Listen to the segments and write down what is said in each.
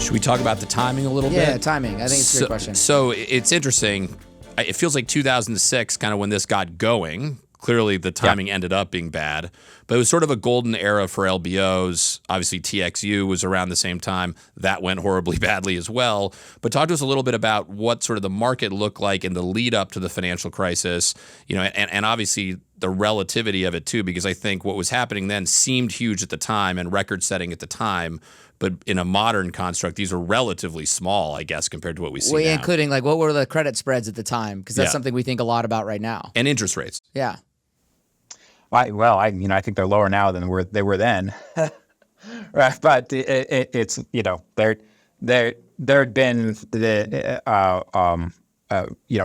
Should we talk about the timing a little bit? Yeah, timing. I think it's a great question. So it's interesting. It feels like 2006, kind of when this got going. Clearly, the timing ended up being bad, but it was sort of a golden era for LBOs. Obviously, TXU was around the same time. That went horribly badly as well. But talk to us a little bit about what sort of the market looked like in the lead up to the financial crisis, and obviously the relativity of it too, because I think what was happening then seemed huge at the time and record-setting at the time. But in a modern construct, these are relatively small, I guess, compared to what we see now. Including, like, what were the credit spreads at the time? Because that's something we think a lot about right now. And interest rates. Yeah. Well, I think they're lower now than they were then. Right, but it's there had been the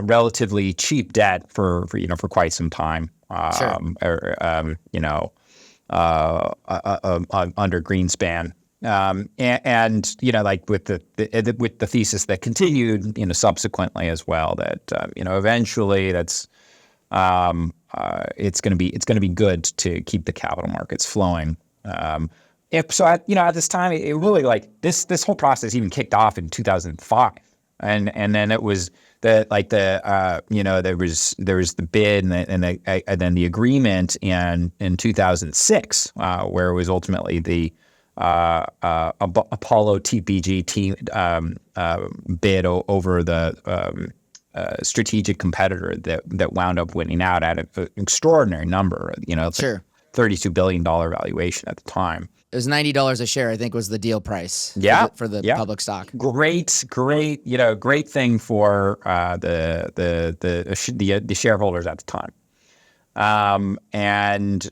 relatively cheap debt for quite some time. Sure. Under Greenspan. Like with the thesis that continued, subsequently as well, that eventually that's it's going to be good to keep the capital markets flowing. At this time, it really, like, this whole process even kicked off in 2005, and then it was there was the bid and then the agreement in 2006, where it was ultimately the Apollo TPG team bid over the strategic competitor that wound up winning out at an extraordinary number. Sure. $32 billion valuation at the time. It was $90 a share, I think, was the deal price. Yeah, for the public stock. Great thing for the shareholders at the time. And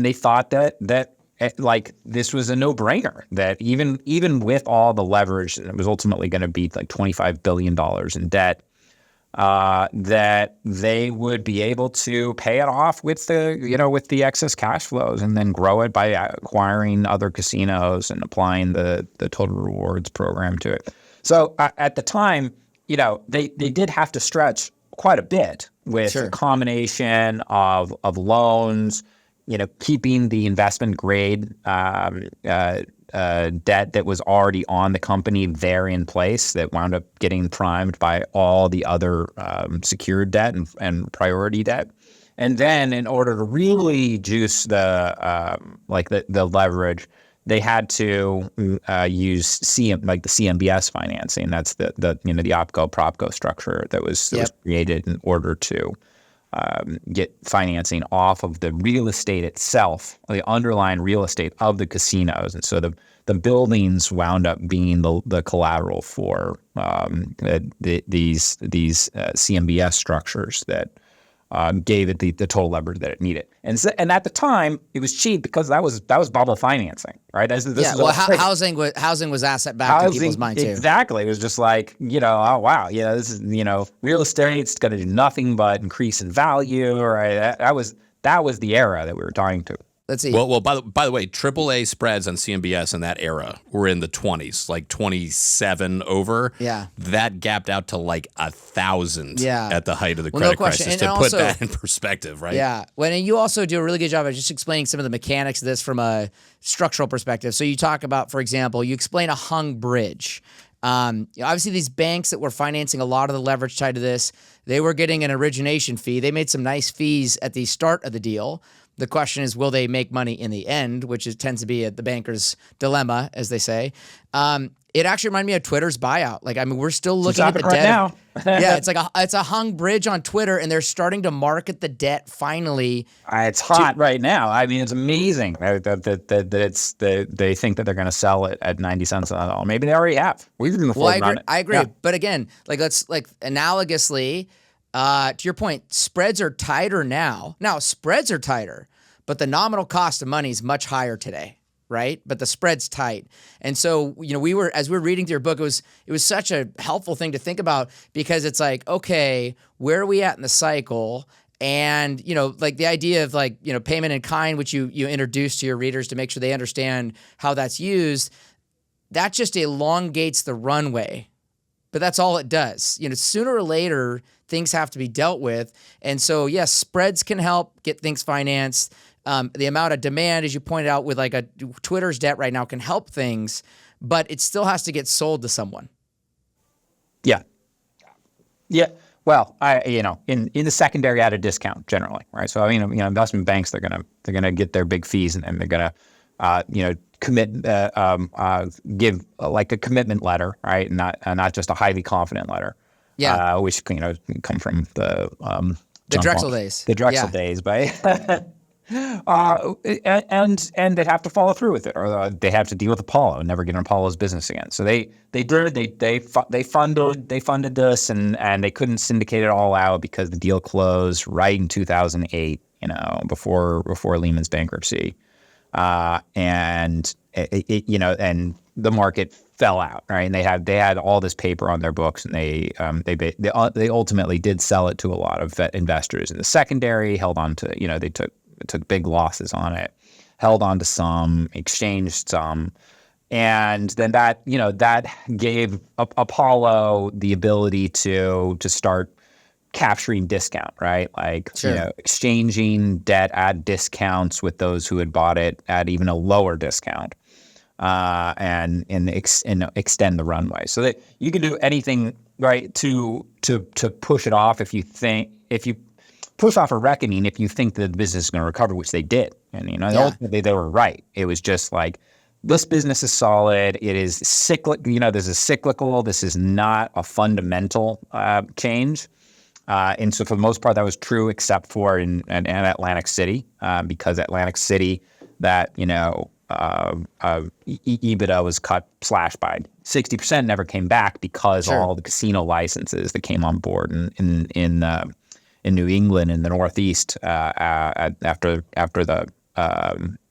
they thought that like this was a no-brainer, that even with all the leverage, it was ultimately going to be like $25 billion in debt, that they would be able to pay it off with the excess cash flows, and then grow it by acquiring other casinos and applying the total rewards program to it. So at the time, they did have to stretch quite a bit with a combination of loans, keeping the investment grade debt that was already on the company there in place, that wound up getting primed by all the other secured debt and priority debt. And then, in order to really juice the leverage, they had to use the CMBS financing. That's the OpCo-PropCo structure that was created in order to get financing off of the real estate itself, the underlying real estate of the casinos. And so the buildings wound up being the collateral for these CMBS structures that gave it the total leverage that it needed. And at the time, it was cheap because that was bubble financing, right? Housing was asset backed in people's mind too. Exactly. It was just like, oh wow, this is, real estate's going to do nothing but increase in value, right? That was the era that we were talking to. Let's see. Well, by the way, AAA spreads on CMBS in that era were in the 20s, like 27 over. Yeah. That gapped out to like 1,000 at the height of the credit crisis, and to also, put that in perspective, right? Yeah. And you also do a really good job of just explaining some of the mechanics of this from a structural perspective. So you talk about, for example, you explain a hung bridge. Obviously, these banks that were financing a lot of the leverage tied to this, they were getting an origination fee. They made some nice fees at the start of the deal. The question is, will they make money in the end, which tends to be the banker's dilemma, as they say. It actually reminded me of Twitter's buyout. We're still looking at the debt now. Yeah, it's a hung bridge on Twitter, and they're starting to market the debt finally. It's hot right now. I mean, it's amazing that they think that they're going to sell it at 90 cents on the dollar. Maybe they already have. We've been reporting on it. I agree. Yeah. But again, analogously, to your point, spreads are tighter now. Now, spreads are tighter, but the nominal cost of money is much higher today, right? But the spread's tight. And so, as we were reading through your book, it was such a helpful thing to think about, because it's like, okay, where are we at in the cycle? And, the idea of payment in kind, which you introduce to your readers to make sure they understand how that's used, that just elongates the runway. But that's all it does. Sooner or later, things have to be dealt with. And so, yes, spreads can help get things financed. The amount of demand, as you pointed out, with like a Twitter's debt right now can help things, but it still has to get sold to someone. Yeah. Yeah. Well, in the secondary at a discount generally, right? So investment banks, they're gonna get their big fees, and they're gonna give like a commitment letter, right? And not just a highly confident letter. Yeah. Which come from the Drexel days. The Drexel days, right? And they'd have to follow through with it, or they have to deal with Apollo and never get in Apollo's business again. So they funded this, and they couldn't syndicate it all out because the deal closed right in 2008, before Lehman's bankruptcy, and the market fell out, right? And they had all this paper on their books, and they ultimately did sell it to a lot of investors in the secondary, held on to, they took big losses on it, held on to some, exchanged some, and then that gave Apollo the ability to start capturing discount, right? Like, sure. Exchanging debt at discounts with those who had bought it at even a lower discount, and extend the runway, so that you can do anything, right, to push it off if you push off a reckoning if you think that the business is going to recover, which they did. And, ultimately they were right. It was just like, this business is solid. It is cyclical. This is cyclical. This is not a fundamental change. And so for the most part, that was true, except for in Atlantic City, because Atlantic City, that, EBITDA was slashed by 60%, never came back because sure. all the casino licenses that came on board in New England in the Northeast after the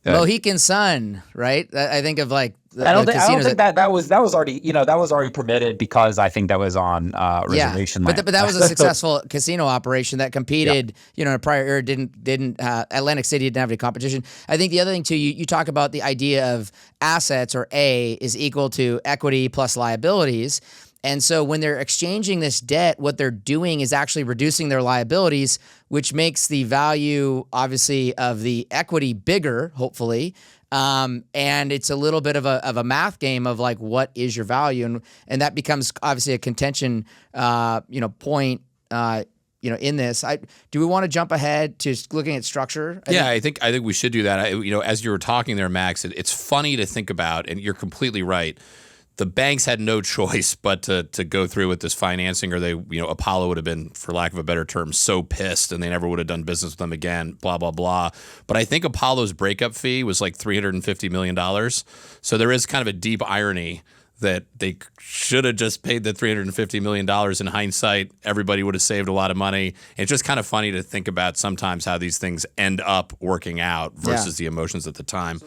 Mohican Sun, right? I think of like I don't think that was already that was already permitted, because I think that was on reservation land. But that was a successful casino operation that competed. In a prior era, didn't Atlantic City didn't have any competition. I think the other thing too, you talk about the idea of assets, or A is equal to equity plus liabilities. And so when they're exchanging this debt, what they're doing is actually reducing their liabilities, which makes the value, obviously, of the equity bigger, hopefully. And it's a little bit of a math game of like, what is your value? And that becomes obviously a contention, point, in this. Do we want to jump ahead to looking at structure? I think we should do that. As you were talking there, Max, it's funny to think about, and you're completely right. The banks had no choice but to go through with this financing, or they, Apollo would have been, for lack of a better term, so pissed, and they never would have done business with them again, blah, blah, blah. But I think Apollo's breakup fee was like $350 million. So there is kind of a deep irony that they should have just paid the $350 million. In hindsight, everybody would have saved a lot of money. It's just kind of funny to think about sometimes how these things end up working out versus the emotions at the time.